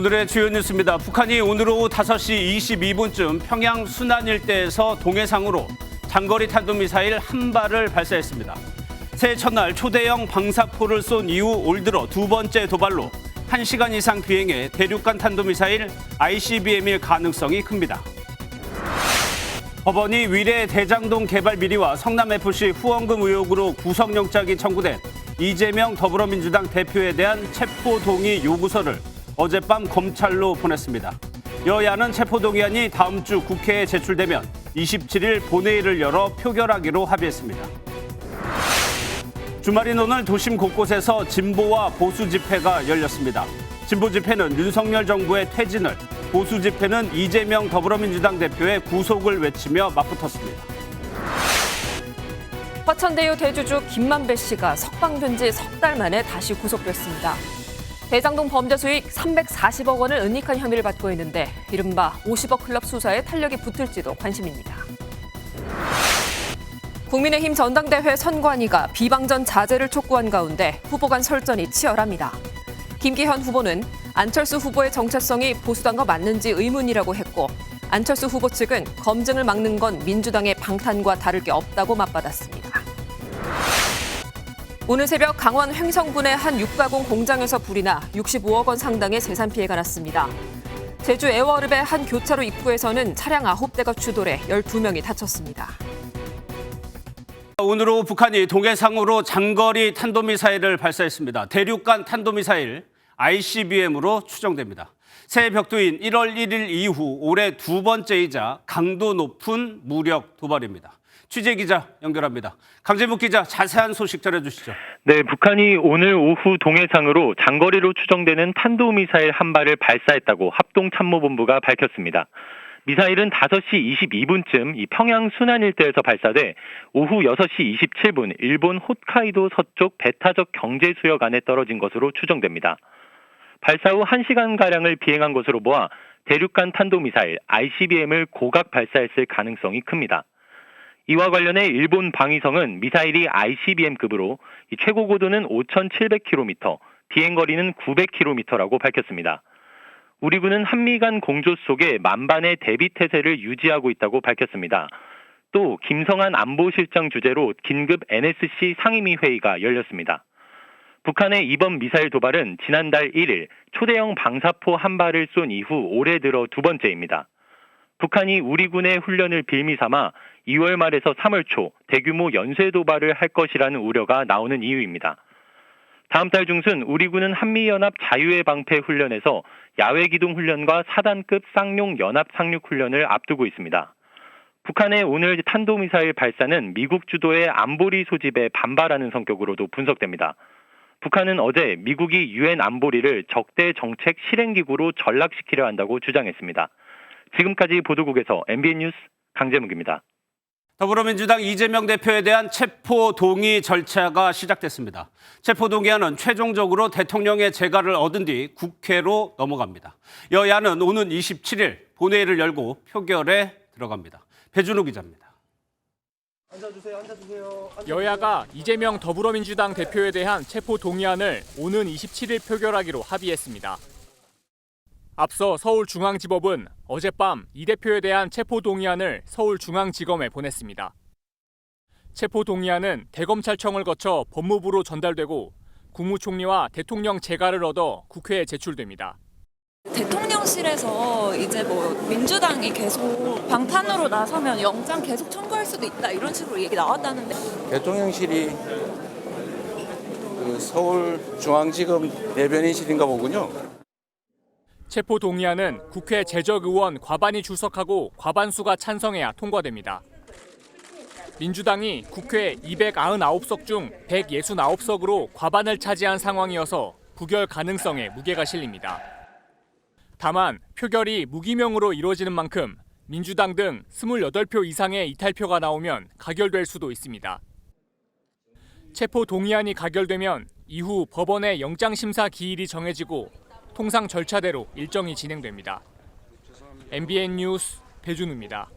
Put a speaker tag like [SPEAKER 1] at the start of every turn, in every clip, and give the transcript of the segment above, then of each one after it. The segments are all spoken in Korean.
[SPEAKER 1] 오늘의 주요 뉴스입니다. 북한이 오늘 오후 5시 22분쯤 평양 순안 일대에서 동해상으로 장거리 탄도미사일 한 발을 발사했습니다. 새해 첫날 초대형 방사포를 쏜 이후 올 들어 두 번째 도발로 1시간 이상 비행해 대륙간 탄도미사일 ICBM일 가능성이 큽니다. 법원이 위례 대장동 개발 비리와 성남FC 후원금 의혹으로 구속영장이 청구된 이재명 더불어민주당 대표에 대한 체포동의 요구서를 어젯밤 검찰로 보냈습니다. 여야는 체포동의안이 다음 주 국회에 제출되면 27일 본회의를 열어 표결하기로 합의했습니다. 주말인 오늘 도심 곳곳에서 진보와 보수 집회가 열렸습니다. 진보 집회는 윤석열 정부의 퇴진을, 보수 집회는 이재명 더불어민주당 대표의 구속을 외치며 맞붙었습니다.
[SPEAKER 2] 화천대유 대주주 김만배 씨가 석방된 지 석 달 만에 다시 구속됐습니다. 대장동 범죄 수익 340억 원을 은닉한 혐의를 받고 있는데 이른바 50억 클럽 수사에 탄력이 붙을지도 관심입니다. 국민의힘 전당대회 선관위가 비방전 자제를 촉구한 가운데 후보 간 설전이 치열합니다. 김기현 후보는 안철수 후보의 정체성이 보수당과 맞는지 의문이라고 했고, 안철수 후보 측은 검증을 막는 건 민주당의 방탄과 다를 게 없다고 맞받았습니다. 오늘 새벽 강원 횡성군의 한 육가공 공장에서 불이 나 65억 원 상당의 재산 피해가 났습니다. 제주 애월읍의 한 교차로 입구에서는 차량 9대가 추돌해 12명이 다쳤습니다.
[SPEAKER 1] 오늘 오후 북한이 동해상으로 장거리 탄도미사일을 발사했습니다. 대륙간 탄도미사일 ICBM으로 추정됩니다. 새해 벽두인 1월 1일 이후 올해 두 번째이자 강도 높은 무력 도발입니다. 취재기자 연결합니다. 강재묵 기자, 자세한 소식 전해주시죠.
[SPEAKER 3] 네, 북한이 오늘 오후 동해상으로 장거리로 추정되는 탄도미사일 한 발을 발사했다고 합동참모본부가 밝혔습니다. 미사일은 5시 22분쯤 이 평양 순안 일대에서 발사돼 오후 6시 27분 일본 홋카이도 서쪽 배타적 경제수역 안에 떨어진 것으로 추정됩니다. 발사 후 1시간가량을 비행한 것으로 보아 대륙간 탄도미사일 ICBM을 고각 발사했을 가능성이 큽니다. 이와 관련해 일본 방위성은 미사일이 ICBM급으로 최고 고도는 5,700km, 비행거리는 900km라고 밝혔습니다. 우리 군은 한미 간 공조 속에 만반의 대비 태세를 유지하고 있다고 밝혔습니다. 또 김성한 안보실장 주재로 긴급 NSC 상임위 회의가 열렸습니다. 북한의 이번 미사일 도발은 지난달 1일 초대형 방사포 한 발을 쏜 이후 올해 들어 두 번째입니다. 북한이 우리 군의 훈련을 빌미 삼아 2월 말에서 3월 초 대규모 연쇄 도발을 할 것이라는 우려가 나오는 이유입니다. 다음 달 중순 우리 군은 한미연합 자유의 방패 훈련에서 야외 기동 훈련과 4단급 쌍용 연합 상륙 훈련을 앞두고 있습니다. 북한의 오늘 탄도미사일 발사는 미국 주도의 안보리 소집에 반발하는 성격으로도 분석됩니다. 북한은 어제 미국이 유엔 안보리를 적대 정책 실행기구로 전락시키려 한다고 주장했습니다. 지금까지 보도국에서 MBN 뉴스 강재묵입니다.
[SPEAKER 1] 더불어민주당 이재명 대표에 대한 체포 동의 절차가 시작됐습니다. 체포 동의안은 최종적으로 대통령의 재가를 얻은 뒤 국회로 넘어갑니다. 여야는 오는 27일 본회의를 열고 표결에 들어갑니다. 배준호 기자입니다.
[SPEAKER 4] 여야가 이재명 더불어민주당 대표에 대한 체포 동의안을 오는 27일 표결하기로 합의했습니다. 앞서 서울중앙지법은 어젯밤 이 대표에 대한 체포동의안을 서울중앙지검에 보냈습니다. 체포동의안은 대검찰청을 거쳐 법무부로 전달되고 국무총리와 대통령 재가를 얻어 국회에 제출됩니다.
[SPEAKER 5] 대통령실에서 이제 민주당이 계속 방탄으로 나서면 영장 계속 청구할 수도 있다 이런 식으로 얘기 나왔다는데,
[SPEAKER 6] 대통령실이 서울중앙지검 대변인실인가 보군요.
[SPEAKER 4] 체포 동의안은 국회 재적의원 과반이 출석하고 과반수가 찬성해야 통과됩니다. 민주당이 국회 299석 중 169석으로 과반을 차지한 상황이어서 부결 가능성에 무게가 실립니다. 다만 표결이 무기명으로 이루어지는 만큼 민주당 등 28표 이상의 이탈표가 나오면 가결될 수도 있습니다. 체포 동의안이 가결되면 이후 법원의 영장심사 기일이 정해지고 통상 절차대로 일정이 진행됩니다. MBN 뉴스 배준우입니다.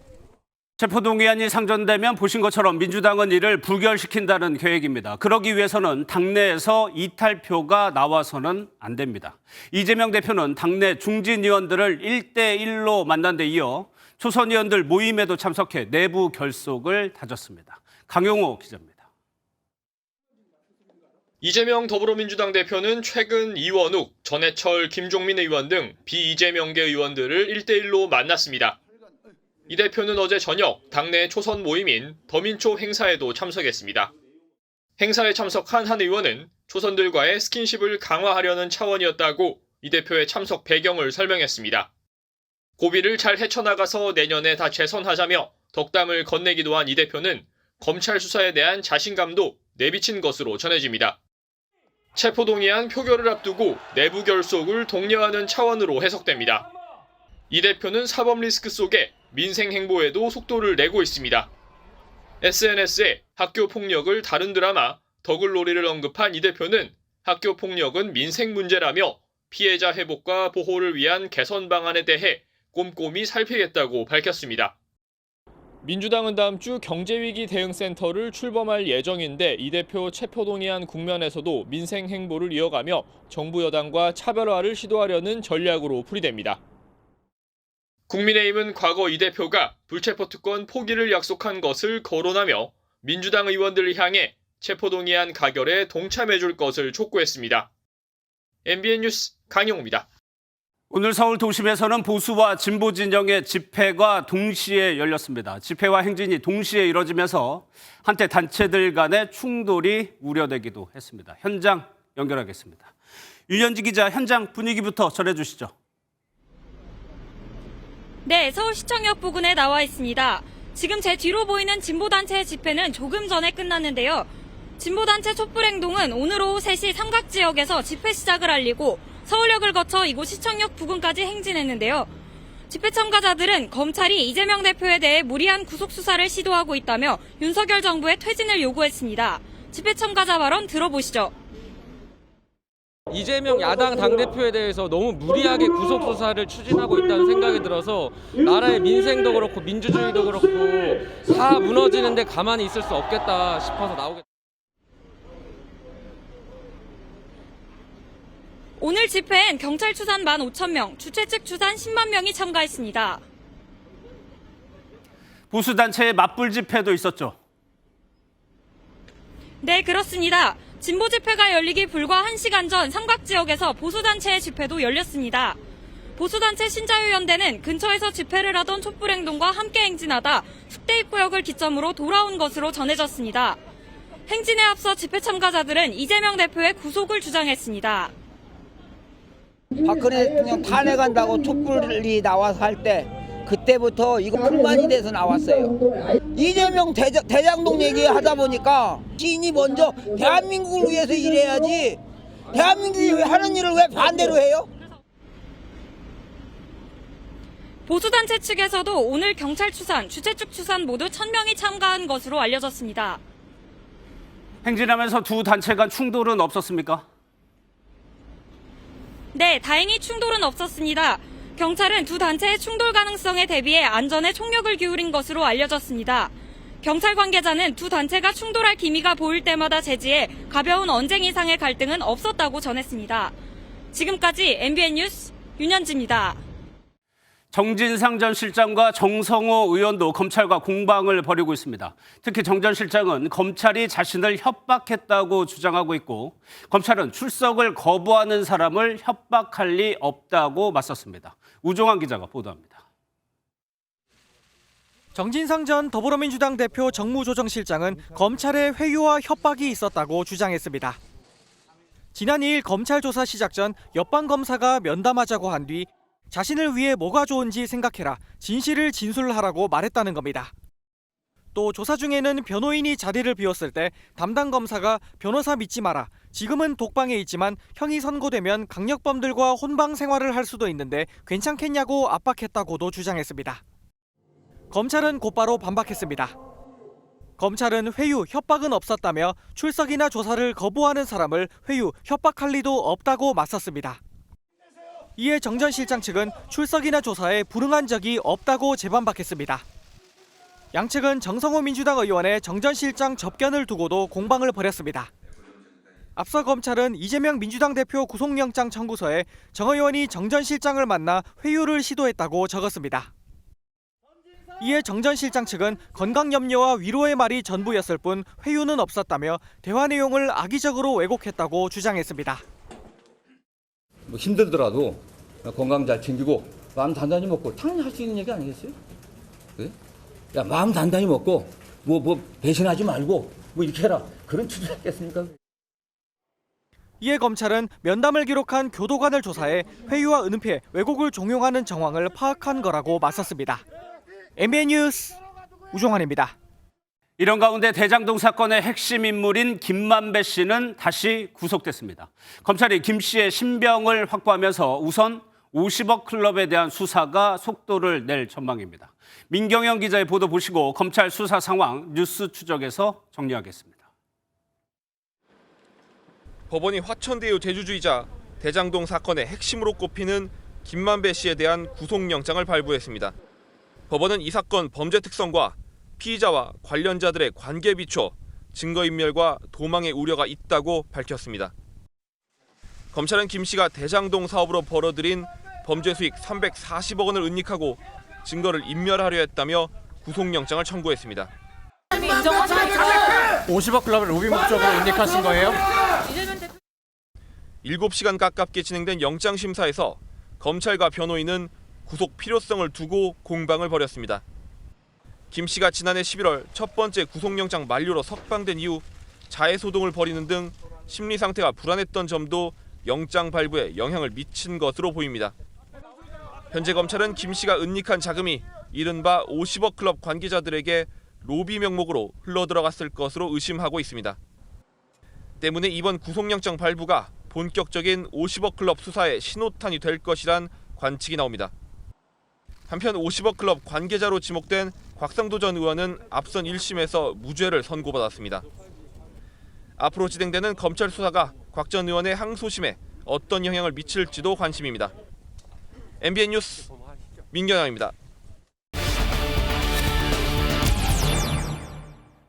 [SPEAKER 1] 체포동의안이 상정되면 보신 것처럼 민주당은 이를 부결시킨다는 계획입니다. 그러기 위해서는 당내에서 이탈표가 나와서는 안 됩니다. 이재명 대표는 당내 중진 의원들을 1대1로 만난 데 이어 초선 의원들 모임에도 참석해 내부 결속을 다졌습니다. 강용호 기자입니다.
[SPEAKER 4] 이재명 더불어민주당 대표는 최근 이원욱, 전해철, 김종민 의원 등 비이재명계 의원들을 1대1로 만났습니다. 이 대표는 어제 저녁 당내 초선 모임인 더민초 행사에도 참석했습니다. 행사에 참석한 한 의원은 초선들과의 스킨십을 강화하려는 차원이었다고 이 대표의 참석 배경을 설명했습니다. 고비를 잘 헤쳐나가서 내년에 다 재선하자며 덕담을 건네기도 한 이 대표는 검찰 수사에 대한 자신감도 내비친 것으로 전해집니다. 체포동의안 표결을 앞두고 내부 결속을 독려하는 차원으로 해석됩니다. 이 대표는 사법 리스크 속에 민생 행보에도 속도를 내고 있습니다. SNS에 학교 폭력을 다룬 드라마 더글로리를 언급한 이 대표는 학교 폭력은 민생 문제라며 피해자 회복과 보호를 위한 개선 방안에 대해 꼼꼼히 살피겠다고 밝혔습니다. 민주당은 다음 주 경제위기 대응센터를 출범할 예정인데 이 대표 체포동의안 국면에서도 민생 행보를 이어가며 정부 여당과 차별화를 시도하려는 전략으로 풀이됩니다. 국민의힘은 과거 이 대표가 불체포 특권 포기를 약속한 것을 거론하며 민주당 의원들을 향해 체포동의안 가결에 동참해줄 것을 촉구했습니다. MBN 뉴스 강용호입니다.
[SPEAKER 1] 오늘 서울 도심에서는 보수와 진보 진영의 집회가 동시에 열렸습니다. 집회와 행진이 동시에 이뤄지면서 한때 단체들 간의 충돌이 우려되기도 했습니다. 현장 연결하겠습니다. 윤현지 기자, 현장 분위기부터 전해주시죠.
[SPEAKER 7] 네, 서울시청역 부근에 나와 있습니다. 지금 제 뒤로 보이는 진보단체의 집회는 조금 전에 끝났는데요. 진보단체 촛불행동은 오늘 오후 3시 삼각지역에서 집회 시작을 알리고 서울역을 거쳐 이곳 시청역 부근까지 행진했는데요. 집회 참가자들은 검찰이 이재명 대표에 대해 무리한 구속수사를 시도하고 있다며 윤석열 정부의 퇴진을 요구했습니다. 집회 참가자 발언 들어보시죠.
[SPEAKER 8] 이재명 야당 당대표에 대해서 너무 무리하게 구속수사를 추진하고 있다는 생각이 들어서 나라의 민생도 그렇고 민주주의도 그렇고 다 무너지는데 가만히 있을 수 없겠다 싶어서 나오겠다.
[SPEAKER 7] 오늘 집회엔 경찰 추산 15,000명, 주최 측 추산 10만 명이 참가했습니다.
[SPEAKER 1] 보수단체의 맞불 집회도 있었죠.
[SPEAKER 7] 네, 그렇습니다. 진보 집회가 열리기 불과 1시간 전 삼각지역에서 보수단체의 집회도 열렸습니다. 보수단체 신자유연대는 근처에서 집회를 하던 촛불행동과 함께 행진하다 숙대입구역을 기점으로 돌아온 것으로 전해졌습니다. 행진에 앞서 집회 참가자들은 이재명 대표의 구속을 주장했습니다.
[SPEAKER 9] 박근혜 대통령 탄핵한다고 촛불이 나와서 할 때 그때부터 이거 불만이 돼서 나왔어요. 이재명 대장동 얘기하다 보니까 시인이 먼저 대한민국을 위해서 일해야지 대한민국이 하는 일을 왜 반대로 해요?
[SPEAKER 7] 보수단체 측에서도 오늘 경찰 추산, 주최 측 추산 모두 1,000명이 참가한 것으로 알려졌습니다.
[SPEAKER 1] 행진하면서 두 단체 간 충돌은 없었습니까?
[SPEAKER 7] 네, 다행히 충돌은 없었습니다. 경찰은 두 단체의 충돌 가능성에 대비해 안전에 총력을 기울인 것으로 알려졌습니다. 경찰 관계자는 두 단체가 충돌할 기미가 보일 때마다 제지해 가벼운 언쟁 이상의 갈등은 없었다고 전했습니다. 지금까지 MBN 뉴스 윤현지입니다.
[SPEAKER 1] 정진상 전 실장과 정성호 의원도 검찰과 공방을 벌이고 있습니다. 특히 정 전 실장은 검찰이 자신을 협박했다고 주장하고 있고 검찰은 출석을 거부하는 사람을 협박할 리 없다고 맞섰습니다. 우종환 기자가 보도합니다.
[SPEAKER 10] 정진상 전 더불어민주당 대표 정무조정실장은 검찰의 회유와 협박이 있었다고 주장했습니다. 지난 2일 검찰 조사 시작 전 옆방 검사가 면담하자고 한 뒤 자신을 위해 뭐가 좋은지 생각해라, 진실을 진술하라고 말했다는 겁니다. 또 조사 중에는 변호인이 자리를 비웠을 때 담당 검사가 변호사 믿지 마라, 지금은 독방에 있지만 형이 선고되면 강력범들과 혼방 생활을 할 수도 있는데 괜찮겠냐고 압박했다고도 주장했습니다. 검찰은 곧바로 반박했습니다. 검찰은 회유, 협박은 없었다며 출석이나 조사를 거부하는 사람을 회유, 협박할 리도 없다고 맞섰습니다. 이에 정 전 실장 측은 출석이나 조사에 불응한 적이 없다고 재반박했습니다. 양측은 정성호 민주당 의원의 정 전 실장 접견을 두고도 공방을 벌였습니다. 앞서 검찰은 이재명 민주당 대표 구속영장 청구서에 정 의원이 정 전 실장을 만나 회유를 시도했다고 적었습니다. 이에 정 전 실장 측은 건강 염려와 위로의 말이 전부였을 뿐 회유는 없었다며 대화 내용을 악의적으로 왜곡했다고 주장했습니다.
[SPEAKER 11] 뭐 힘들더라도 건강 잘 챙기고 마음 단단히 먹고 당연히 할 수 있는 얘기 아니겠어요? 네? 야, 마음 단단히 먹고 뭐 배신하지 말고 뭐 이렇게 해라. 그런 취지를 했겠습니까?
[SPEAKER 10] 이에 검찰은 면담을 기록한 교도관을 조사해 회유와 은폐, 왜곡을 종용하는 정황을 파악한 거라고 맞섰습니다. MBN 뉴스 우종환입니다.
[SPEAKER 1] 이런 가운데 대장동 사건의 핵심 인물인 김만배 씨는 다시 구속됐습니다. 검찰이 김 씨의 신병을 확보하면서 우선 50억 클럽에 대한 수사가 속도를 낼 전망입니다. 민경영 기자의 보도 보시고 검찰 수사 상황 뉴스 추적에서 정리하겠습니다.
[SPEAKER 12] 법원이 화천대유 대주주이자 대장동 사건의 핵심으로 꼽히는 김만배 씨에 대한 구속영장을 발부했습니다. 법원은 이 사건 범죄 특성과 피의자와 관련자들의 관계에 비춰 증거인멸과 도망의 우려가 있다고 밝혔습니다. 검찰은 김 씨가 대장동 사업으로 벌어들인 범죄 수익 340억 원을 은닉하고 증거를 인멸하려 했다며 구속영장을 청구했습니다.
[SPEAKER 10] 50억 클럽을 로비 목적으로 은닉하신 거예요?
[SPEAKER 12] 7시간 가깝게 진행된 영장심사에서 검찰과 변호인은 구속 필요성을 두고 공방을 벌였습니다. 김 씨가 지난해 11월 첫 번째 구속영장 만료로 석방된 이후 자해소동을 벌이는 등 심리 상태가 불안했던 점도 영장 발부에 영향을 미친 것으로 보입니다. 현재 검찰은 김 씨가 은닉한 자금이 이른바 50억 클럽 관계자들에게 로비 명목으로 흘러들어갔을 것으로 의심하고 있습니다. 때문에 이번 구속영장 발부가 본격적인 50억 클럽 수사의 신호탄이 될 것이란 관측이 나옵니다. 한편 50억 클럽 관계자로 지목된 곽상도 전 의원은 앞선 1심에서 무죄를 선고받았습니다. 앞으로 진행되는 검찰 수사가 곽 전 의원의 항소심에 어떤 영향을 미칠지도 관심입니다. MBN 뉴스 민경영입니다.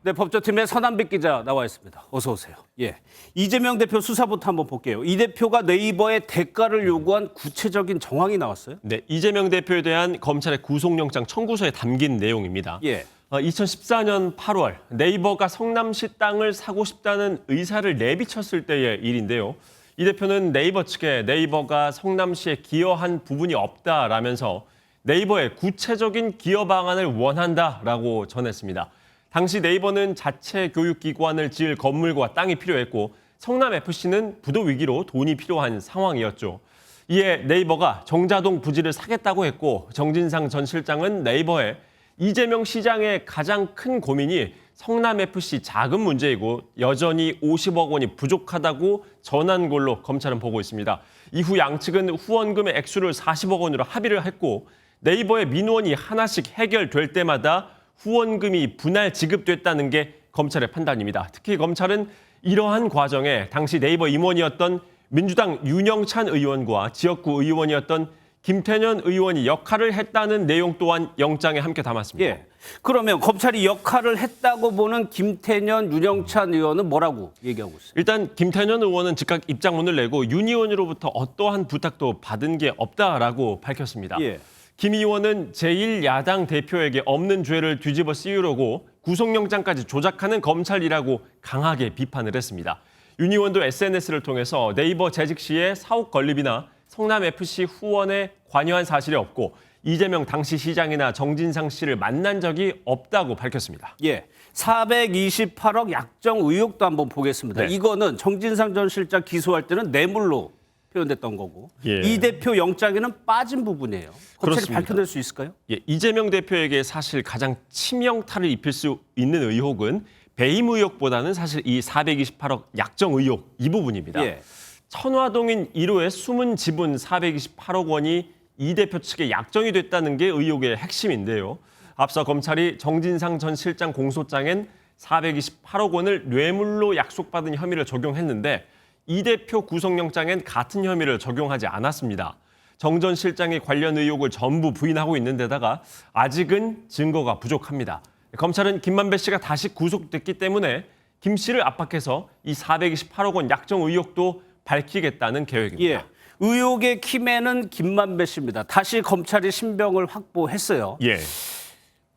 [SPEAKER 1] 네, 법조팀의 서남빛 기자 나와 있습니다. 어서 오세요. 예, 이재명 대표 수사부터 한번 볼게요. 이 대표가 네이버에 대가를 요구한 구체적인 정황이 나왔어요?
[SPEAKER 13] 네, 이재명 대표에 대한 검찰의 구속영장 청구서에 담긴 내용입니다.
[SPEAKER 1] 예.
[SPEAKER 13] 2014년 8월 네이버가 성남시 땅을 사고 싶다는 의사를 내비쳤을 때의 일인데요. 이 대표는 네이버 측에 네이버가 성남시에 기여한 부분이 없다라면서 네이버의 구체적인 기여 방안을 원한다라고 전했습니다. 당시 네이버는 자체 교육기관을 지을 건물과 땅이 필요했고 성남FC는 부도 위기로 돈이 필요한 상황이었죠. 이에 네이버가 정자동 부지를 사겠다고 했고 정진상 전 실장은 네이버에 이재명 시장의 가장 큰 고민이 성남FC 자금 문제이고 여전히 50억 원이 부족하다고 전한 걸로 검찰은 보고 있습니다. 이후 양측은 후원금의 액수를 40억 원으로 합의를 했고 네이버의 민원이 하나씩 해결될 때마다 후원금이 분할 지급됐다는 게 검찰의 판단입니다. 특히 검찰은 이러한 과정에 당시 네이버 임원이었던 민주당 윤영찬 의원과 지역구 의원이었던 김태년 의원이 역할을 했다는 내용 또한 영장에 함께 담았습니다.
[SPEAKER 1] 예. 그러면 검찰이 역할을 했다고 보는 김태년, 윤영찬 의원은 뭐라고 얘기하고 있어요?
[SPEAKER 13] 일단 김태년 의원은 즉각 입장문을 내고 윤 의원으로부터 어떠한 부탁도 받은 게 없다라고 밝혔습니다.
[SPEAKER 1] 예.
[SPEAKER 13] 김 의원은 제1야당 대표에게 없는 죄를 뒤집어 씌우려고 구속영장까지 조작하는 검찰이라고 강하게 비판을 했습니다. 윤 의원도 SNS를 통해서 네이버 재직 시에 사옥 건립이나 성남FC 후원에 관여한 사실이 없고 이재명 당시 시장이나 정진상 씨를 만난 적이 없다고 밝혔습니다.
[SPEAKER 1] 예, 428억 약정 의혹도 한번 보겠습니다.
[SPEAKER 13] 네.
[SPEAKER 1] 이거는 정진상 전 실장 기소할 때는 뇌물로 표현됐던 거고
[SPEAKER 13] 예.
[SPEAKER 1] 이 대표 영장에는 빠진 부분이에요. 검찰이
[SPEAKER 13] 그렇습니다.
[SPEAKER 1] 밝혀낼 수 있을까요?
[SPEAKER 13] 예, 이재명 대표에게 사실 가장 치명타를 입힐 수 있는 의혹은 배임 의혹보다는 사실 이 428억 약정 의혹 이 부분입니다.
[SPEAKER 1] 예.
[SPEAKER 13] 천화동인 1호의 숨은 지분 428억 원이 이 대표 측에 약정이 됐다는 게 의혹의 핵심인데요. 앞서 검찰이 정진상 전 실장 공소장엔 428억 원을 뇌물로 약속받은 혐의를 적용했는데 이 대표 구속영장엔 같은 혐의를 적용하지 않았습니다. 정 전 실장이 관련 의혹을 전부 부인하고 있는 데다가 아직은 증거가 부족합니다. 검찰은 김만배 씨가 다시 구속됐기 때문에 김 씨를 압박해서 이 428억 원 약정 의혹도 밝히겠다는 계획입니다.
[SPEAKER 1] 예. 의혹의 키맨은 김만배 씨입니다. 다시 검찰이 신병을 확보했어요.
[SPEAKER 13] 예.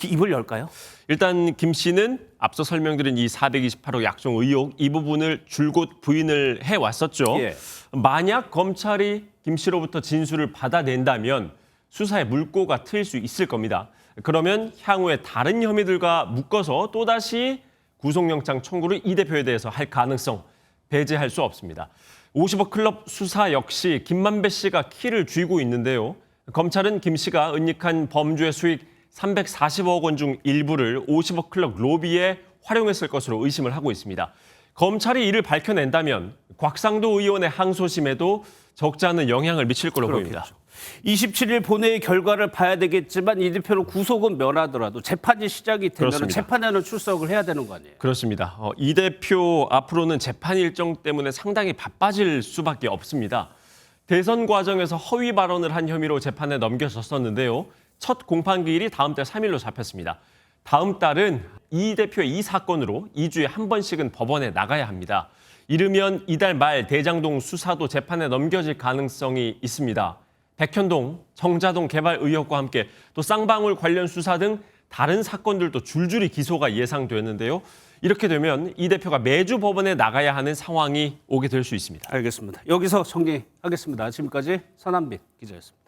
[SPEAKER 1] 입을 열까요?
[SPEAKER 13] 일단 김 씨는 앞서 설명드린 이 428억 약정 의혹 이 부분을 줄곧 부인을 해왔었죠.
[SPEAKER 1] 예.
[SPEAKER 13] 만약 검찰이 김 씨로부터 진술을 받아낸다면 수사의 물꼬가 트일 수 있을 겁니다. 그러면 향후에 다른 혐의들과 묶어서 또다시 구속영장 청구를 이 대표에 대해서 할 가능성 배제할 수 없습니다. 50억 클럽 수사 역시 김만배 씨가 키를 쥐고 있는데요. 검찰은 김 씨가 은닉한 범죄 수익 340억 원 중 일부를 50억 클럽 로비에 활용했을 것으로 의심을 하고 있습니다. 검찰이 이를 밝혀낸다면 곽상도 의원의 항소심에도 적지 않은 영향을 미칠 걸로 보입니다.
[SPEAKER 1] 27일 본회의 결과를 봐야 되겠지만 이 대표는 구속은 면하더라도 재판이 시작이 되면 재판에는 출석을 해야 되는 거 아니에요?
[SPEAKER 13] 그렇습니다. 이 대표 앞으로는 재판 일정 때문에 상당히 바빠질 수밖에 없습니다. 대선 과정에서 허위 발언을 한 혐의로 재판에 넘겨졌었는데요. 첫 공판기일이 다음 달 3일로 잡혔습니다. 다음 달은 이 대표의 이 사건으로 2주에 한 번씩은 법원에 나가야 합니다. 이르면 이달 말 대장동 수사도 재판에 넘겨질 가능성이 있습니다. 백현동, 정자동 개발 의혹과 함께 또 쌍방울 관련 수사 등 다른 사건들도 줄줄이 기소가 예상되는데요. 이렇게 되면 이 대표가 매주 법원에 나가야 하는 상황이 오게 될 수 있습니다.
[SPEAKER 1] 알겠습니다. 여기서 정리하겠습니다. 지금까지 선한빈 기자였습니다.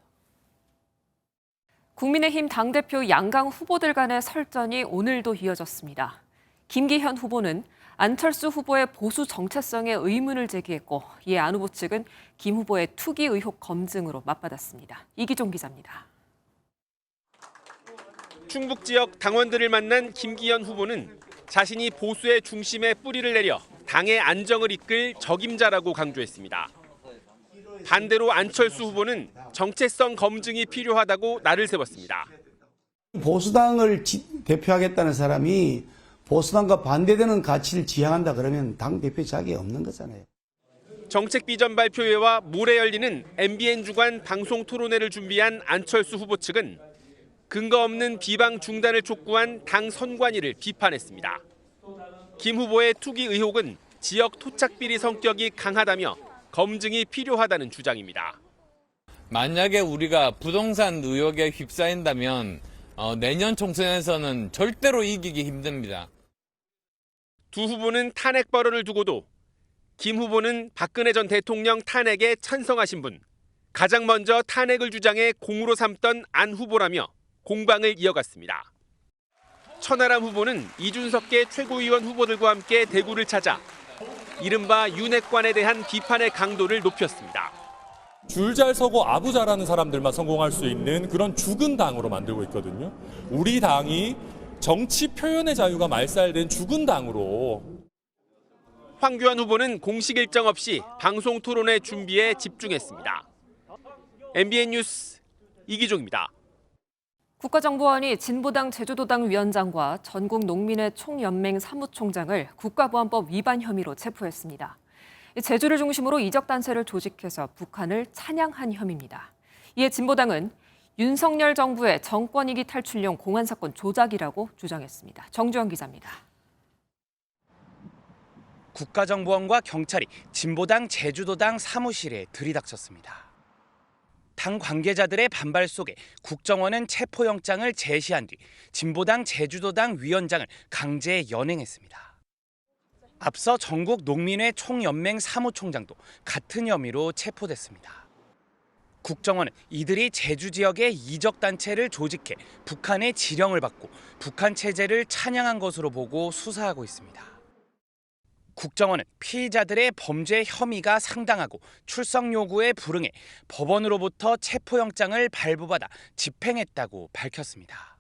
[SPEAKER 2] 국민의힘 당대표 양강 후보들 간의 설전이 오늘도 이어졌습니다. 김기현 후보는 안철수 후보의 보수 정체성에 의문을 제기했고 이에 안 후보 측은 김 후보의 투기 의혹 검증으로 맞받았습니다. 이기종 기자입니다.
[SPEAKER 14] 충북 지역 당원들을 만난 김기현 후보는 자신이 보수의 중심에 뿌리를 내려 당의 안정을 이끌 적임자라고 강조했습니다. 반대로 안철수 후보는 정체성 검증이 필요하다고 날을 세웠습니다.
[SPEAKER 15] 보수당을 대표하겠다는 사람이 보수당과 반대되는 가치를 지향한다 그러면 당대표 자격이 없는 거잖아요.
[SPEAKER 14] 정책 비전 발표회와 모레 열리는 MBN 주간 방송 토론회를 준비한 안철수 후보 측은 근거 없는 비방 중단을 촉구한 당 선관위를 비판했습니다. 김 후보의 투기 의혹은 지역 토착비리 성격이 강하다며 검증이 필요하다는 주장입니다.
[SPEAKER 16] 만약에 우리가 부동산 의혹에 휩싸인다면 내년 총선에서는 절대로 이기기 힘듭니다.
[SPEAKER 14] 두 후보는 탄핵 발언을 두고도 김 후보는 박근혜 전 대통령 탄핵에 찬성하신 분, 가장 먼저 탄핵을 주장해 공으로 삼던 안 후보라며 공방을 이어갔습니다. 천하람 후보는 이준석계 최고위원 후보들과 함께 대구를 찾아 이른바 윤핵관에 대한 비판의 강도를 높였습니다.
[SPEAKER 17] 줄 잘 서고 아부 잘하는 사람들만 성공할 수 있는 그런 죽은 당으로 만들고 있거든요. 우리 당이 정치 표현의 자유가 말살된 죽은 당으로.
[SPEAKER 14] 황교안 후보는 공식 일정 없이 방송 토론회 준비에 집중했습니다. MBN 뉴스 이기종입니다.
[SPEAKER 2] 국가정보원이 진보당 제주도당 위원장과 전국 농민의 총연맹 사무총장을 국가보안법 위반 혐의로 체포했습니다. 제주를 중심으로 이적단체를 조직해서 북한을 찬양한 혐의입니다. 이에 진보당은 윤석열 정부의 정권위기 탈출용 공안사건 조작이라고 주장했습니다. 정주영 기자입니다.
[SPEAKER 18] 국가정보원과 경찰이 진보당 제주도당 사무실에 들이닥쳤습니다. 당 관계자들의 반발 속에 국정원은 체포영장을 제시한 뒤 진보당 제주도당 위원장을 강제 연행했습니다. 앞서 전국 농민회 총연맹 사무총장도 같은 혐의로 체포됐습니다. 국정원은 이들이 제주 지역에 이적단체를 조직해 북한의 지령을 받고 북한 체제를 찬양한 것으로 보고 수사하고 있습니다. 국정원은 피의자들의 범죄 혐의가 상당하고 출석 요구에 불응해 법원으로부터 체포영장을 발부받아 집행했다고 밝혔습니다.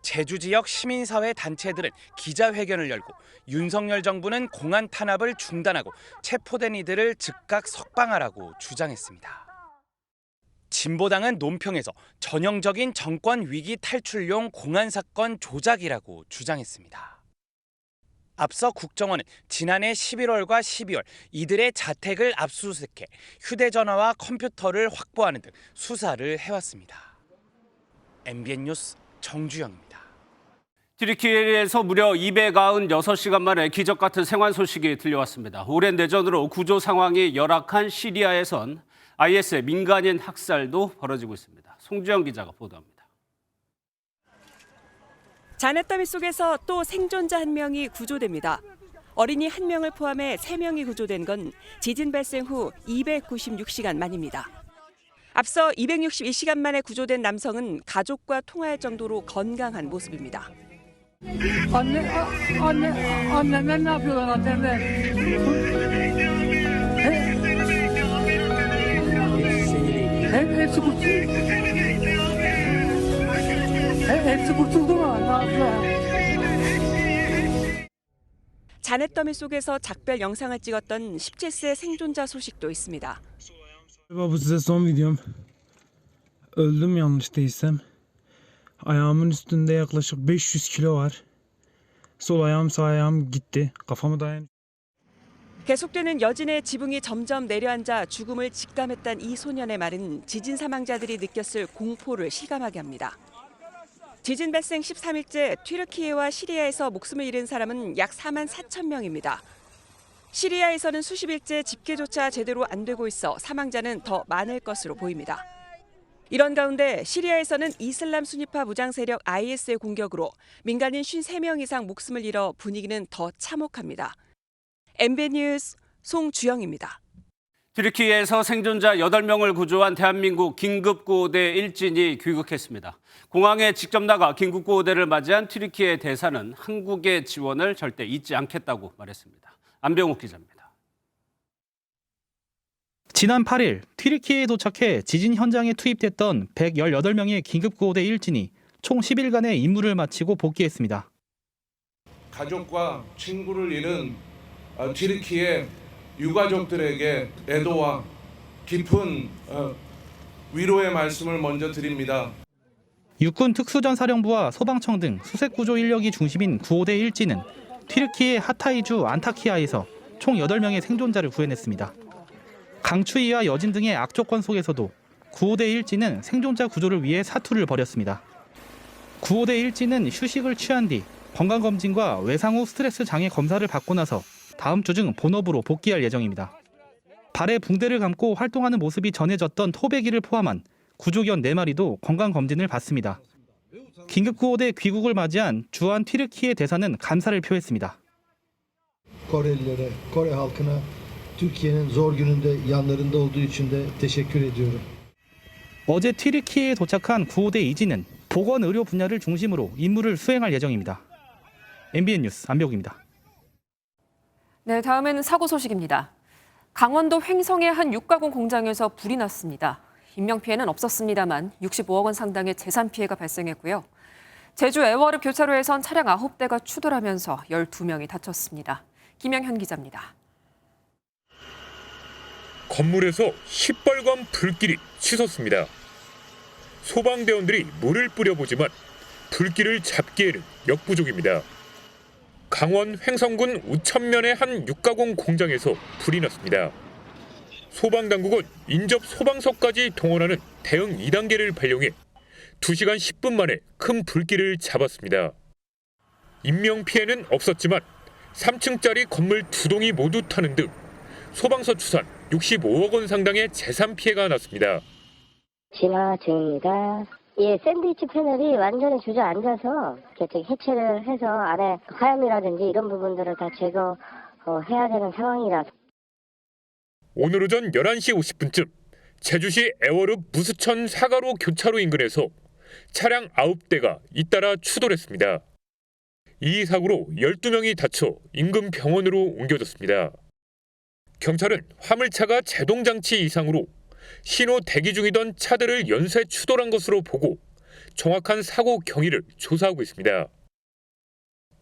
[SPEAKER 18] 제주 지역 시민사회 단체들은 기자회견을 열고 윤석열 정부는 공안 탄압을 중단하고 체포된 이들을 즉각 석방하라고 주장했습니다. 진보당은 논평에서 전형적인 정권 위기 탈출용 공안 사건 조작이라고 주장했습니다. 앞서 국정원은 지난해 11월과 12월 이들의 자택을 압수수색해 휴대전화와 컴퓨터를 확보하는 등 수사를 해왔습니다. MBN 뉴스 정주영입니다.
[SPEAKER 1] 튀르키예에서 무려 296시간 만에 기적 같은 생還소식이 들려왔습니다. 오랜 내전으로 구조 상황이 열악한 시리아에선 IS의 민간인 학살도 벌어지고 있습니다. 송주영 기자가 보도합니다.
[SPEAKER 19] 잔해더미 속에서 또 생존자 한 명이 구조됩니다. 어린이 한 명을 포함해 3명이 구조된 건 지진 발생 후 296시간 만입니다. 앞서 261시간 만에 구조된 남성은 가족과 통화할 정도로 건강한 모습입니다.
[SPEAKER 20] Annemden ne yapıyorlar annemden? Hepsi kurtuldu. Hepsi kurtuldu mu? Ne yaptılar?
[SPEAKER 19] 잔해더미 속에서 작별 영상을 찍었던 17세 생존자 sosik도 있습니다.
[SPEAKER 21] Bu size son videom. Öldüm yanlış değilsem. Ayağımın üstünde yaklaşık 500 kilo var. Sol ayağım sağ ayağım gitti. Kafamı dayan.
[SPEAKER 19] 계속되는 여진의 지붕이 점점 내려앉아 죽음을 직감했던 이 소년의 말은 지진 사망자들이 느꼈을 공포를 실감하게 합니다. 지진 발생 13일째 튀르키예와 시리아에서 목숨을 잃은 사람은 약 4만 4천 명입니다. 시리아에서는 수십일째 집계조차 제대로 안 되고 있어 사망자는 더 많을 것으로 보입니다. 이런 가운데 시리아에서는 이슬람 순위파 무장 세력 IS의 공격으로 민간인 53명 이상 목숨을 잃어 분위기는 더 참혹합니다. MBN 뉴스 송주영입니다.
[SPEAKER 1] 튀르키예에서 생존자 8명을 구조한 대한민국 긴급구호대 1진이 귀국했습니다. 공항에 직접 나가 긴급구호대를 맞이한 튀르키예 대사는 한국의 지원을 절대 잊지 않겠다고 말했습니다. 안병욱 기자입니다.
[SPEAKER 22] 지난 8일 튀르키예에 도착해 지진 현장에 투입됐던 118명의 긴급구호대 1진이 총 10일간의 임무를 마치고 복귀했습니다.
[SPEAKER 23] 가족과 친구를 잃은 튀르키예 유가족들에게 애도와 깊은 위로의 말씀을 먼저 드립니다.
[SPEAKER 22] 육군 특수전사령부와 소방청 등 수색구조 인력이 중심인 구호대 1진은 튀르키예 하타이주 안타키아에서 총 8명의 생존자를 구해냈습니다. 강추위와 여진 등의 악조건 속에서도 구호대 1진은 생존자 구조를 위해 사투를 벌였습니다. 구호대 1진은 휴식을 취한 뒤 건강검진과 외상 후 스트레스 장애 검사를 받고 나서 다음 주 중 본업으로 복귀할 예정입니다. 발에 붕대를 감고 활동하는 모습이 전해졌던 토백이를 포함한 구조견 4마리도 건강검진을 받습니다. 긴급구호대 귀국을 맞이한 주한 튀르키예 대사는 감사를 표했습니다.
[SPEAKER 24] Korelilere, Kore halkına Türkiye'nin zor gününde yanlarında olduğu için de teşekkür ediyorum.
[SPEAKER 22] 어제 튀르키예에 도착한 구호대 2진은 보건 의료 분야를 중심으로 임무를 수행할 예정입니다. MBN 뉴스 안병욱입니다.
[SPEAKER 2] 네, 다음에는 사고 소식입니다. 강원도 횡성의 한 육가공 공장에서 불이 났습니다. 인명피해는 없었습니다만 65억 원 상당의 재산 피해가 발생했고요. 제주 애월읍 교차로에선 차량 9대가 추돌하면서 12명이 다쳤습니다. 김영현 기자입니다.
[SPEAKER 25] 건물에서 시뻘건 불길이 치솟습니다. 소방대원들이 물을 뿌려보지만 불길을 잡기에는 역부족입니다. 강원 횡성군 우천면의 한 육가공 공장에서 불이 났습니다. 소방당국은 인접 소방서까지 동원하는 대응 2단계를 발령해 2시간 10분 만에 큰 불길을 잡았습니다. 인명피해는 없었지만 3층짜리 건물 2동이 모두 타는 등 소방서 추산 65억 원 상당의 재산 피해가 났습니다.
[SPEAKER 26] 진화 중입니다. 샌드위치 패널이 완전히 주저앉아서 해체를 해서 안에 화염이라든지 이런 부분들을 다 제거해야 되는 상황이라서.
[SPEAKER 25] 오늘 오전 11시 50분쯤 제주시 애월읍 무수천 사가로 교차로 인근에서 차량 9대가 잇따라 추돌했습니다. 이 사고로 12명이 다쳐 인근 병원으로 옮겨졌습니다. 경찰은 화물차가 제동장치 이상으로 신호 대기 중이던 차들을 연쇄 추돌한 것으로 보고 정확한 사고 경위를 조사하고 있습니다.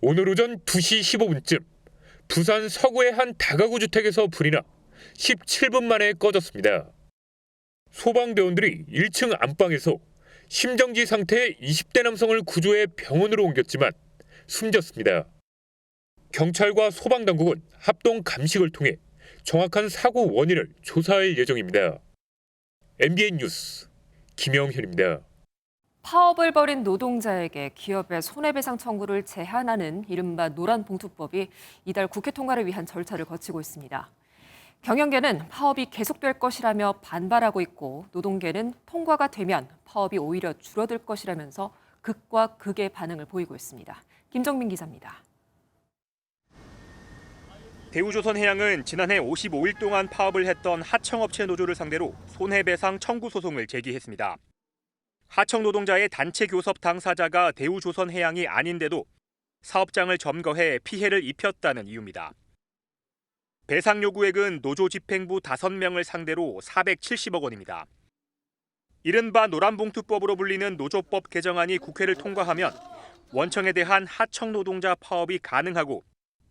[SPEAKER 25] 오늘 오전 2시 15분쯤 부산 서구의 한 다가구 주택에서 불이 나 17분 만에 꺼졌습니다. 소방대원들이 1층 안방에서 심정지 상태의 20대 남성을 구조해 병원으로 옮겼지만 숨졌습니다. 경찰과 소방당국은 합동 감식을 통해 정확한 사고 원인을 조사할 예정입니다. MBN 뉴스 김영현입니다.
[SPEAKER 2] 파업을 벌인 노동자에게 기업의 손해배상 청구를 제한하는 이른바 노란봉투법이 이달 국회 통과를 위한 절차를 거치고 있습니다. 경영계는 파업이 계속될 것이라며 반발하고 있고 노동계는 통과가 되면 파업이 오히려 줄어들 것이라면서 극과 극의 반응을 보이고 있습니다. 김정민 기자입니다.
[SPEAKER 3] 대우조선해양은 지난해 55일 동안 파업을 했던 하청업체 노조를 상대로 손해배상 청구 소송을 제기했습니다. 하청 노동자의 단체 교섭 당사자가 대우조선해양이 아닌데도 사업장을 점거해 피해를 입혔다는 이유입니다. 배상 요구액은 노조 집행부 5명을 상대로 470억 원입니다. 이른바 노란봉투법으로 불리는 노조법 개정안이 국회를 통과하면 원청에 대한 하청 노동자 파업이 가능하고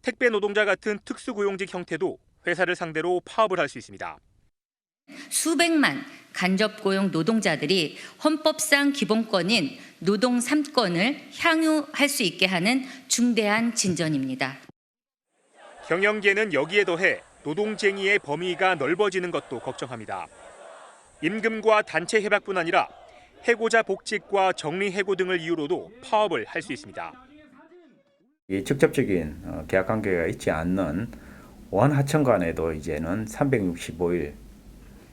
[SPEAKER 3] 택배 노동자 같은 특수고용직 형태도 회사를 상대로 파업을 할 수 있습니다.
[SPEAKER 4] 수백만 간접고용 노동자들이 헌법상 기본권인 노동 3권을 향유할 수 있게 하는 중대한 진전입니다.
[SPEAKER 3] 경영계는 여기에 더해 노동쟁의의 범위가 넓어지는 것도 걱정합니다. 임금과 단체 협약뿐 아니라 해고자 복직과 정리해고 등을 이유로도 파업을 할 수 있습니다.
[SPEAKER 5] 이 직접적인 계약 관계가 있지 않는 원하청 간에도 이제는 365일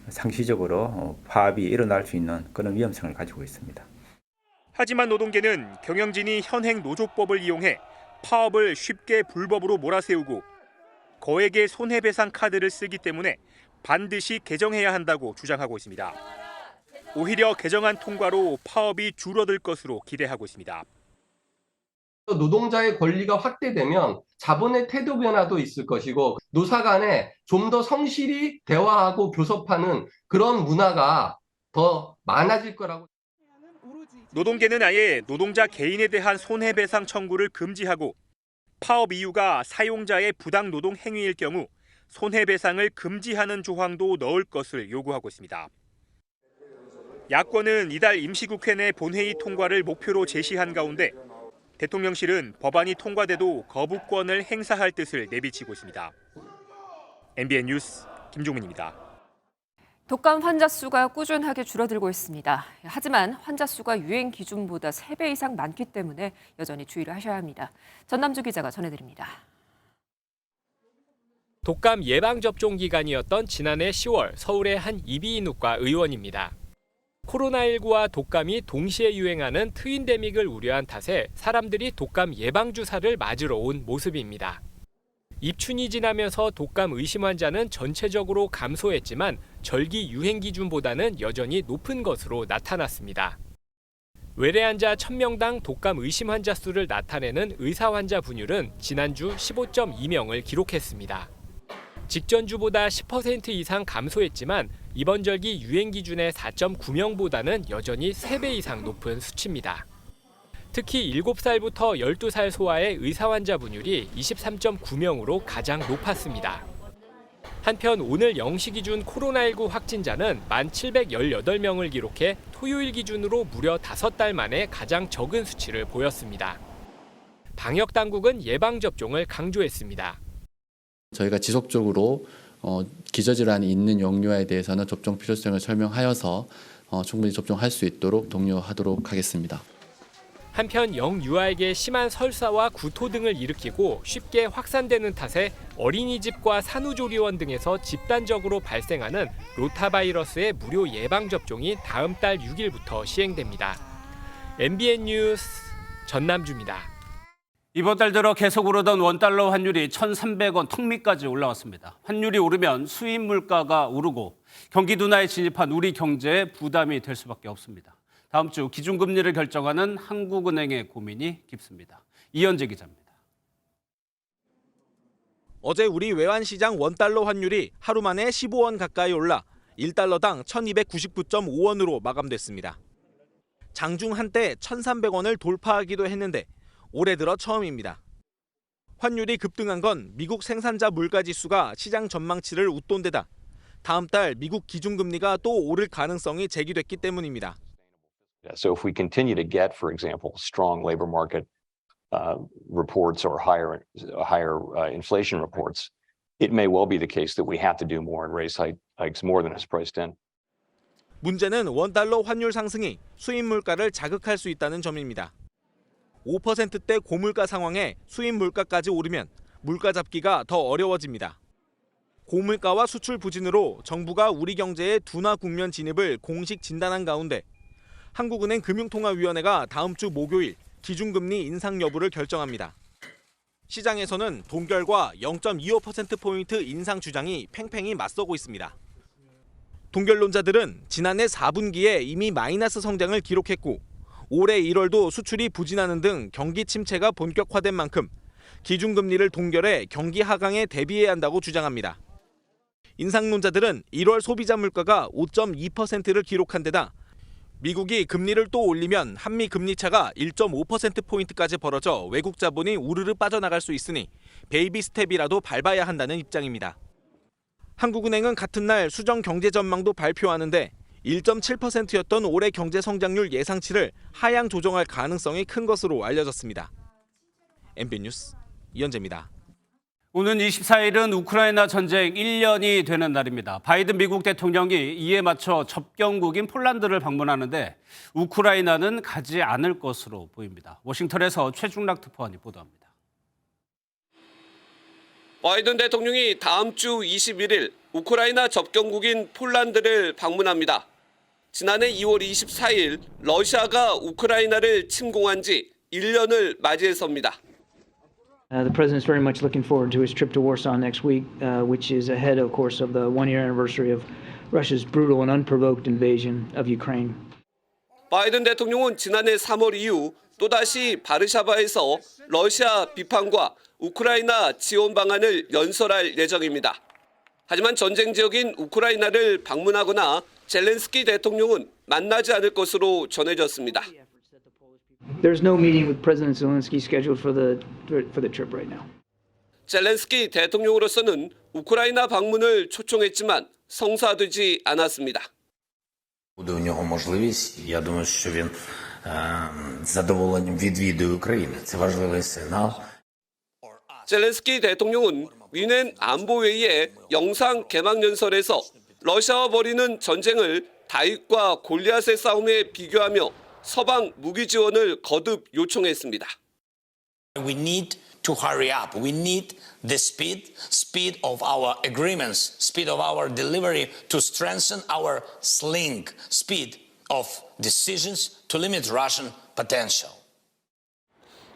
[SPEAKER 5] 상시적으로 파업이 일어날 수 있는 그런 위험성을 가지고 있습니다.
[SPEAKER 3] 하지만 노동계는 경영진이 현행 노조법을 이용해 파업을 쉽게 불법으로 몰아세우고 거액의 손해배상 카드를 쓰기 때문에 반드시 개정해야 한다고 주장하고 있습니다. 오히려 개정안 통과로 파업이 줄어들 것으로 기대하고 있습니다.
[SPEAKER 6] 노동자의 권리가 확대되면 자본의 태도 변화도 있을 것이고 노사 간에 좀 더 성실히 대화하고 교섭하는 그런 문화가 더 많아질 거라고.
[SPEAKER 3] 노동계는 아예 노동자 개인에 대한 손해배상 청구를 금지하고 파업 이유가 사용자의 부당 노동 행위일 경우 손해배상을 금지하는 조항도 넣을 것을 요구하고 있습니다. 야권은 이달 임시국회 내 본회의 통과를 목표로 제시한 가운데 대통령실은 법안이 통과돼도 거부권을 행사할 뜻을 내비치고 있습니다. MBN 뉴스 김종민입니다.
[SPEAKER 2] 독감 환자 수가 꾸준하게 줄어들고 있습니다. 하지만 환자 수가 유행 기준보다 3배 이상 많기 때문에 여전히 주의를 하셔야 합니다. 전남주 기자가 전해드립니다.
[SPEAKER 8] 독감 예방접종 기간이었던 지난해 10월 서울의 한 이비인후과 의원입니다. 코로나19와 독감이 동시에 유행하는 트윈데믹을 우려한 탓에 사람들이 독감 예방주사를 맞으러 온 모습입니다. 입춘이 지나면서 독감 의심 환자는 전체적으로 감소했지만 절기 유행 기준보다는 여전히 높은 것으로 나타났습니다. 외래 환자 1000명당 독감 의심 환자 수를 나타내는 의사 환자 분율은 지난주 15.2명을 기록했습니다. 직전 주보다 10% 이상 감소했지만 이번 절기 유행 기준의 4.9명보다는 여전히 3배 이상 높은 수치입니다. 특히 7살부터 12살 소아의 의사 환자 분율이 23.9명으로 가장 높았습니다. 한편 오늘 0시 기준 코로나19 확진자는 1,718명을 기록해 토요일 기준으로 무려 5달 만에 가장 적은 수치를 보였습니다. 방역 당국은 예방접종을 강조했습니다.
[SPEAKER 9] 저희가 지속적으로 기저질환이 있는 영유아에 대해서는 접종 필요성을 설명하여서 충분히 접종할 수 있도록 독려하도록 하겠습니다.
[SPEAKER 8] 한편 영유아에게 심한 설사와 구토 등을 일으키고 쉽게 확산되는 탓에 어린이집과 산후조리원 등에서 집단적으로 발생하는 로타바이러스의 무료 예방접종이 다음 달 6일부터 시행됩니다. MBN 뉴스 전남주입니다.
[SPEAKER 1] 이번 달 들어 계속 오르던 원달러 환율이 1,300원 턱 밑까지 올라왔습니다. 환율이 오르면 수입 물가가 오르고 경기 둔화에 진입한 우리 경제에 부담이 될 수밖에 없습니다. 다음 주 기준금리를 결정하는 한국은행의 고민이 깊습니다. 이현재 기자입니다.
[SPEAKER 27] 어제 우리 외환시장 원달러 환율이 하루 만에 15원 가까이 올라 1달러당 1,299.5원으로 마감됐습니다. 장중 한때 1,300원을 돌파하기도 했는데 올해 들어 처음입니다. 환율이 급등한 건 미국 생산자 물가지수가 시장 전망치를 웃돈 데다 다음 달 미국 기준금리가 또 오를 가능성이 제기됐기 때문입니다.
[SPEAKER 28] So if we continue to get, for example, strong labor market reports or higher inflation reports, it may well be the case that we have to do more and raise hikes more than is priced in.
[SPEAKER 27] 문제는 원달러 환율 상승이 수입 물가를 자극할 수 있다는 점입니다. 5%대 고물가 상황에 수입 물가까지 오르면 물가 잡기가 더 어려워집니다. 고물가와 수출 부진으로 정부가 우리 경제의 둔화 국면 진입을 공식 진단한 가운데 한국은행 금융통화위원회가 다음 주 목요일 기준금리 인상 여부를 결정합니다. 시장에서는 동결과 0.25%포인트 인상 주장이 팽팽히 맞서고 있습니다. 동결론자들은 지난해 4분기에 이미 마이너스 성장을 기록했고 올해 1월도 수출이 부진하는 등 경기 침체가 본격화된 만큼 기준금리를 동결해 경기 하강에 대비해야 한다고 주장합니다. 인상론자들은 1월 소비자 물가가 5.2%를 기록한 데다 미국이 금리를 또 올리면 한미 금리 차가 1.5%포인트까지 벌어져 외국 자본이 우르르 빠져나갈 수 있으니 베이비 스텝이라도 밟아야 한다는 입장입니다. 한국은행은 같은 날 수정 경제 전망도 발표하는데 1.7%였던 올해 경제 성장률 예상치를 하향 조정할 가능성이 큰 것으로 알려졌습니다. MBN 뉴스 이현재입니다.
[SPEAKER 1] 오는 24일은 우크라이나 전쟁 1년이 되는 날입니다. 바이든 미국 대통령이 이에 맞춰 접경국인 폴란드를 방문하는데 우크라이나는 가지 않을 것으로 보입니다. 워싱턴에서 최중락 특파원이 보도합니다.
[SPEAKER 7] 바이든 대통령이 다음 주 21일 우크라이나 접경국인 폴란드를 방문합니다. 지난해 2월 24일 러시아가 우크라이나를 침공한 지 1년을 맞이해서입니다.
[SPEAKER 10] The president is very much looking forward to his trip to Warsaw next week, which is ahead, of course, of the one-year anniversary of Russia's brutal and unprovoked invasion of Ukraine.
[SPEAKER 7] 바이든 대통령은 지난해 3월 이후 또다시 바르샤바에서 러시아 비판과 우크라이나 지원 방안을 연설할 예정입니다. 하지만 전쟁 지역인 우크라이나를 방문하거나 젤렌스키 대통령은 만나지 않을 것으로 전해졌습니다.
[SPEAKER 10] There's no meeting with President Zelensky scheduled for the trip right now.
[SPEAKER 7] 젤렌스키 대통령으로서는 우크라이나 방문을 초청했지만 성사되지 않았습니다.
[SPEAKER 11] Буде у нього можливість. Я думаю, що він з задоволенням відвідує Україну. Це важливий сигнал.
[SPEAKER 7] 젤렌스키 대통령은 위넨 안보회의의 영상 개막 연설에서 러시아와 벌이는 전쟁을 다윗과 골리앗의 싸움에 비교하며 서방 무기 지원을 거듭 요청했습니다.
[SPEAKER 11] We need to hurry up. We need the speed of our agreements, speed of our delivery to strengthen our sling, speed of decisions to limit Russian potential.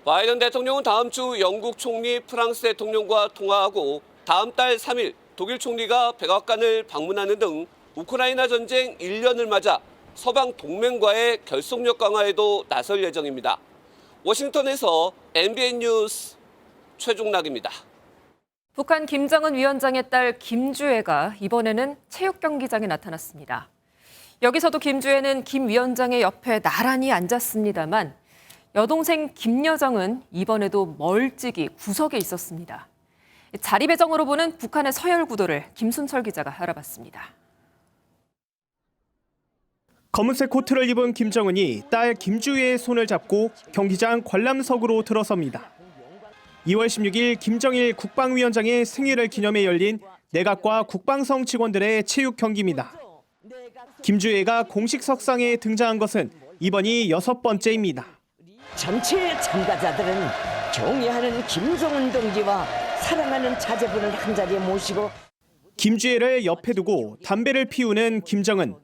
[SPEAKER 7] 바이든 대통령은 다음 주 영국 총리, 프랑스 대통령과 통화하고 다음 달 3일 독일 총리가 백악관을 방문하는 등 우크라이나 전쟁 1년을 맞아 서방 동맹과의 결속력 강화에도 나설 예정입니다. 워싱턴에서 MBN 뉴스 최중락입니다.
[SPEAKER 2] 북한 김정은 위원장의 딸 김주애가 이번에는 체육 경기장에 나타났습니다. 여기서도 김주애는 김 위원장의 옆에 나란히 앉았습니다만 여동생 김여정은 이번에도 멀찍이 구석에 있었습니다. 자리 배정으로 보는 북한의 서열 구도를 김순철 기자가 알아봤습니다.
[SPEAKER 12] 검은색 코트를 입은 김정은이 딸 김주애의 손을 잡고 경기장 관람석으로 들어섭니다. 2월 16일 김정일 국방위원장의 생일을 기념해 열린 내각과 국방성 직원들의 체육 경기입니다. 김주애가 공식 석상에 등장한 것은 이번이 6번째입니다.
[SPEAKER 13] 전체 참가자들은 경의하는 김정은 동지와 사랑하는 자제분을 한자리에 모시고
[SPEAKER 12] 김주애를 옆에 두고 담배를 피우는 김정은.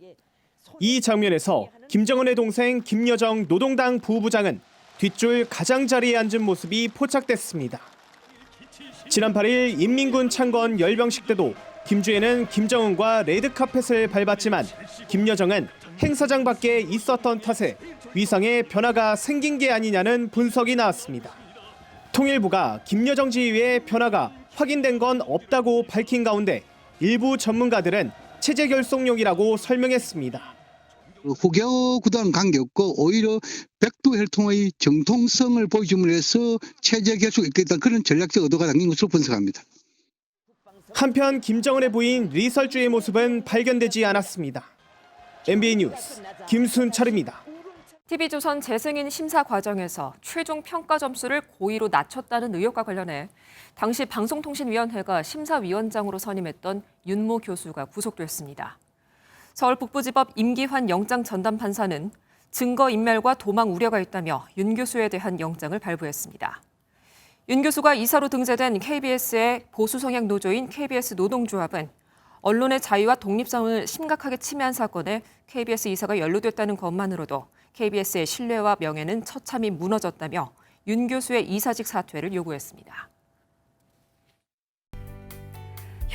[SPEAKER 12] 이 장면에서 김정은의 동생 김여정 노동당 부부장은 뒷줄 가장자리에 앉은 모습이 포착됐습니다. 지난 8일 인민군 창건 열병식 때도 김주애는 김정은과 레드카펫을 밟았지만 김여정은 행사장 밖에 있었던 탓에 위상에 변화가 생긴 게 아니냐는 분석이 나왔습니다. 통일부가 김여정 지휘의 변화가 확인된 건 없다고 밝힌 가운데 일부 전문가들은 체제 결속용이라고 설명했습니다.
[SPEAKER 15] 후계구도와는 관계없고 오히려 백두 혈통의 정통성을 보여줌으로 해서 체제 결속이 있겠다 그런 전략적 의도가 담긴 것으로 분석합니다.
[SPEAKER 12] 한편 김정은의 부인 리설주의 모습은 발견되지 않았습니다. MBN 뉴스 김순철입니다.
[SPEAKER 2] TV조선 재승인 심사 과정에서 최종 평가 점수를 고의로 낮췄다는 의혹과 관련해 당시 방송통신위원회가 심사위원장으로 선임했던 윤모 교수가 구속됐습니다. 서울 북부지법 임기환 영장 전담 판사는 증거인멸과 도망 우려가 있다며 윤 교수에 대한 영장을 발부했습니다. 윤 교수가 이사로 등재된 KBS의 보수 성향 노조인 KBS 노동조합은 언론의 자유와 독립성을 심각하게 침해한 사건에 KBS 이사가 연루됐다는 것만으로도 KBS의 신뢰와 명예는 처참히 무너졌다며 윤 교수의 이사직 사퇴를 요구했습니다.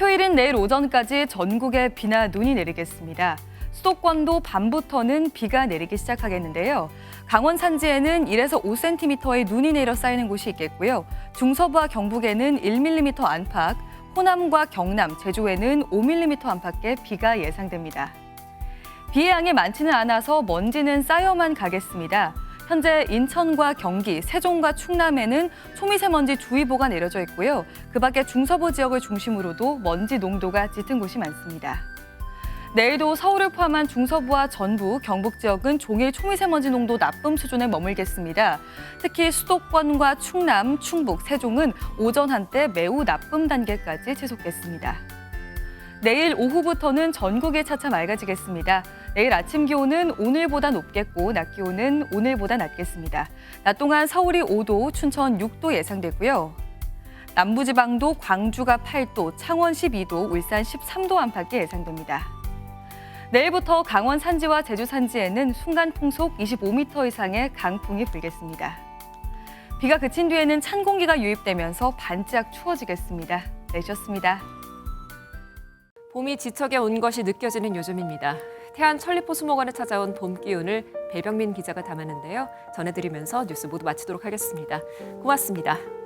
[SPEAKER 14] 휴일인 내일 오전까지 전국에 비나 눈이 내리겠습니다. 수도권도 밤부터는 비가 내리기 시작하겠는데요. 강원 산지에는 1에서 5cm의 눈이 내려 쌓이는 곳이 있겠고요. 중서부와 경북에는 1mm 안팎, 호남과 경남, 제주에는 5mm 안팎의 비가 예상됩니다. 비의 양이 많지는 않아서 먼지는 쌓여만 가겠습니다. 현재 인천과 경기, 세종과 충남에는 초미세먼지 주의보가 내려져 있고요. 그 밖에 중서부 지역을 중심으로도 먼지 농도가 짙은 곳이 많습니다. 내일도 서울을 포함한 중서부와 전부, 경북 지역은 종일 초미세먼지 농도 나쁨 수준에 머물겠습니다. 특히 수도권과 충남, 충북, 세종은 오전 한때 매우 나쁨 단계까지 지속됐습니다. 내일 오후부터는 전국이 차차 맑아지겠습니다. 내일 아침 기온은 오늘보다 높겠고 낮 기온은 오늘보다 낮겠습니다. 낮 동안 서울이 5도, 춘천 6도 예상되고요. 남부지방도 광주가 8도, 창원 12도, 울산 13도 안팎이 예상됩니다. 내일부터 강원 산지와 제주 산지에는 순간 풍속 25m 이상의 강풍이 불겠습니다. 비가 그친 뒤에는 찬 공기가 유입되면서 반짝 추워지겠습니다. 내셨습니다.
[SPEAKER 2] 봄이 지척에 온 것이 느껴지는 요즘입니다. 태안 천리포수목원에 찾아온 봄 기운을 배병민 기자가 담았는데요. 전해드리면서 뉴스 모두 마치도록 하겠습니다. 고맙습니다.